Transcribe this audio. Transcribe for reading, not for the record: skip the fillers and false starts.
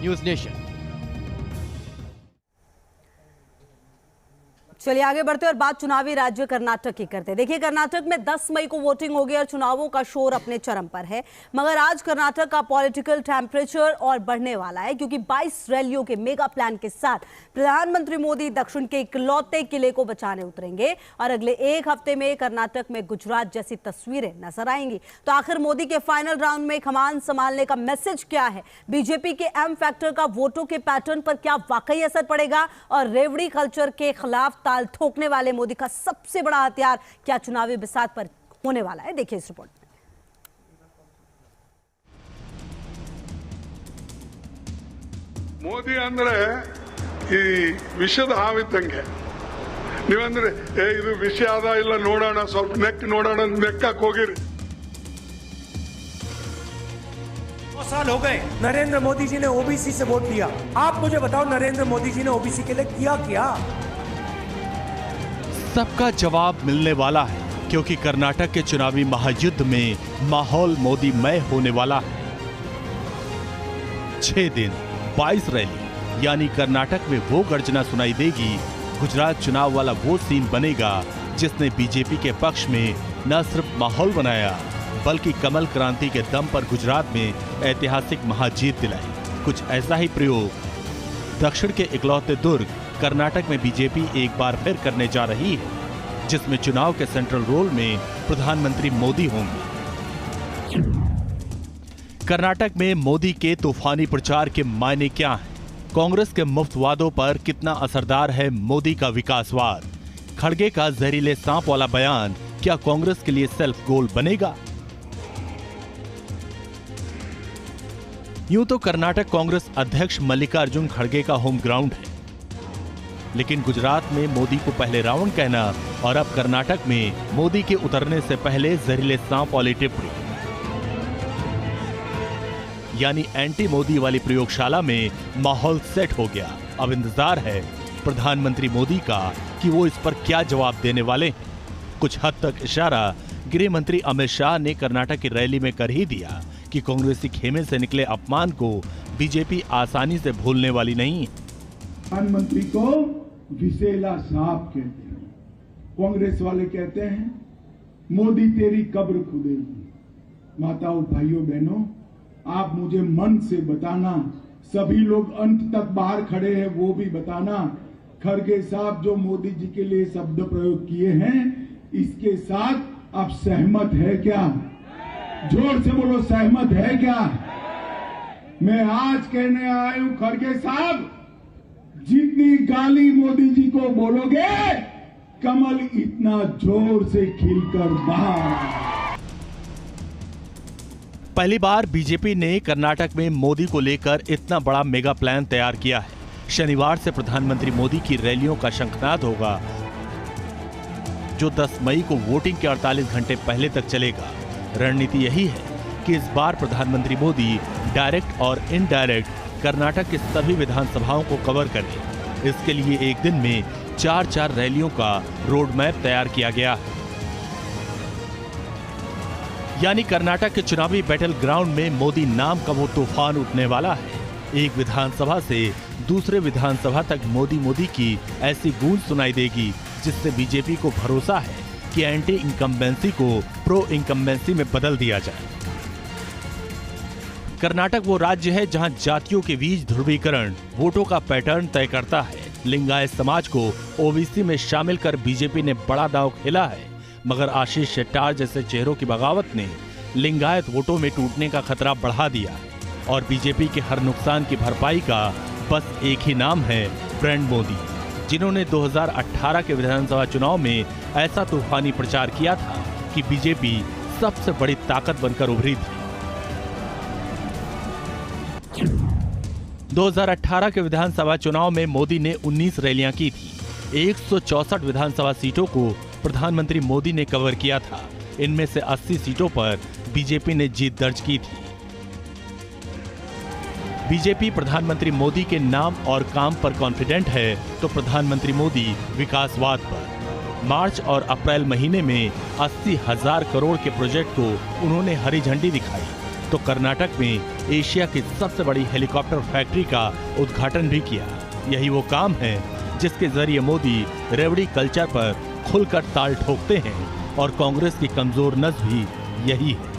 News nation. चलिए आगे बढ़ते और बात चुनावी राज्य कर्नाटक की करते हैं। देखिए, कर्नाटक में 10 मई को वोटिंग होगी और चुनावों का शोर अपने चरम पर है। मगर आज कर्नाटक का पॉलिटिकल टेम्परेचर और बढ़ने वाला है, क्योंकि 22 रैलियों के मेगा प्लान के साथ प्रधानमंत्री मोदी दक्षिण के इकलौते किले को बचाने उतरेंगे और अगले एक हफ्ते में कर्नाटक में गुजरात जैसी तस्वीरें नजर आएंगी। तो आखिर मोदी के फाइनल राउंड में कमान संभालने का मैसेज क्या है? बीजेपी के एम फैक्टर का वोटों के पैटर्न पर क्या वाकई असर पड़ेगा? और रेवड़ी कल्चर के खिलाफ ताल ठोकने वाले मोदी का सबसे बड़ा हथियार क्या चुनावी बिसात पर होने वाला है? देखिए इस रिपोर्ट में। ಮೋದಿ ಅಂದ್ರೆ ಈ ವಿಷದ ಹಾವಿದ್ದಂಗೆ. ನೀವಂದ್ರೆ ಇದು ವಿಷ ಅದ ಇಲ್ಲ ನೋಡೋಣ, ಸ್ವಲ್ಪ ನೆಕ್ ನೋಡೋಣ ನೆಕ್ಕಕ್ಕೆ ಹೋಗಿರಿ. 9 साल हो गए नरेंद्र मोदी जी ने ओबीसी से वोट दिया। आप मुझे बताओ नरेंद्र मोदी जी ने ओबीसी के लिए किया क्या? सबका जवाब मिलने वाला है, क्योंकि कर्नाटक के चुनावी महायुद्ध में माहौल मोदीमय होने वाला है। 6 दिन 22 रैली, यानी कर्नाटक में वो गर्जना सुनाई देगी। गुजरात चुनाव वाला वो सीन बनेगा जिसने बीजेपी के पक्ष में न सिर्फ माहौल बनाया, बल्कि कमल क्रांति के दम पर गुजरात में ऐतिहासिक महाजीत दिलाई। कुछ ऐसा ही प्रयोग दक्षिण के इकलौते दुर्ग कर्नाटक में बीजेपी एक बार फिर करने जा रही है, जिसमें चुनाव के सेंट्रल रोल में प्रधानमंत्री मोदी होंगे। कर्नाटक में मोदी के तूफानी प्रचार के मायने क्या हैं? कांग्रेस के मुफ्त वादों पर कितना असरदार है मोदी का विकासवाद? खड़गे का जहरीले सांप वाला बयान क्या कांग्रेस के लिए सेल्फ गोल बनेगा? यूं तो कर्नाटक कांग्रेस अध्यक्ष मल्लिकार्जुन खड़गे का होम ग्राउंड है, लेकिन गुजरात में मोदी को पहले रावण कहना और अब कर्नाटक में मोदी के उतरने से पहले जहरीले सांप वाली टिप्पणी, यानी एंटी मोदी वाली प्रयोगशाला में माहौल सेट हो गया। अब इंतजार है प्रधानमंत्री मोदी का कि वो इस पर क्या जवाब देने वाले हैं। कुछ हद तक इशारा गृह मंत्री अमित शाह ने कर्नाटक की रैली में कर ही दिया कि कांग्रेसी खेमे से निकले अपमान को बीजेपी आसानी से भूलने वाली नहीं है। प्रधानमंत्री को विषैला सांप कहते हैं, कांग्रेस वाले कहते हैं मोदी तेरी कब्र खुदेगी। माताओं, भाइयों, बहनों, आप मुझे मन से बताना, सभी लोग अंत तक बाहर खड़े हैं वो भी बताना, खड़गे साहब जो मोदी जी के लिए शब्द प्रयोग किए हैं, इसके साथ आप सहमत है क्या? जोर से बोलो, सहमत है क्या? मैं आज कहने आया हूं खड़गे साहब, जितनी गाली मोदी जी को बोलोगे, कमल इतना जोर से खिलकर बाहर। पहली बार बीजेपी ने कर्नाटक में मोदी को लेकर इतना बड़ा मेगा प्लान तैयार किया है। शनिवार से प्रधानमंत्री मोदी की रैलियों का शंखनाद होगा, जो 10 मई को वोटिंग के 48 घंटे पहले तक चलेगा। रणनीति यही है कि इस बार प्रधानमंत्री मोदी डायरेक्ट और इनडायरेक्ट कर्नाटक की सभी विधानसभाओं को कवर करें। इसके लिए एक दिन में 4-4 रैलियों का रोड मैप तैयार किया गया है। यानी कर्नाटक के चुनावी बैटल ग्राउंड में मोदी नाम का वो तूफान उठने वाला है। एक विधानसभा से दूसरे विधानसभा तक मोदी मोदी की ऐसी गूंज सुनाई देगी, जिससे बीजेपी को भरोसा है कि एंटी इनकम्बेंसी को प्रो इनकम्बेंसी में बदल दिया जाए। कर्नाटक वो राज्य है जहां जातियों के बीच ध्रुवीकरण वोटों का पैटर्न तय करता है। लिंगायत समाज को ओबीसी में शामिल कर बीजेपी ने बड़ा दांव खेला है, मगर आशीष शेट्टार जैसे चेहरों की बगावत ने लिंगायत वोटों में टूटने का खतरा बढ़ा दिया है। और बीजेपी के हर नुकसान की भरपाई का बस एक ही नाम है, ब्रांड मोदी, जिन्होंने 2018 के विधानसभा चुनाव में ऐसा तूफानी प्रचार किया था कि बीजेपी सबसे बड़ी ताकत बनकर उभरी थी। 2018 के विधानसभा चुनाव में मोदी ने 19 रैलियां की थी। 164 विधानसभा सीटों को प्रधानमंत्री मोदी ने कवर किया था। इनमें से 80 सीटों पर बीजेपी ने जीत दर्ज की थी। बीजेपी प्रधानमंत्री मोदी के नाम और काम पर कॉन्फिडेंट है, तो प्रधानमंत्री मोदी विकासवाद पर। मार्च और अप्रैल महीने में 80,000 करोड़ के प्रोजेक्ट को उन्होंने हरी झंडी दिखाई। तो कर्नाटक में एशिया की सबसे बड़ी हेलीकॉप्टर फैक्ट्री का उद्घाटन भी किया। यही वो काम है जिसके जरिए मोदी रेवड़ी कल्चर पर खुलकर ताल ठोकते हैं और कांग्रेस की कमजोर नस भी यही है।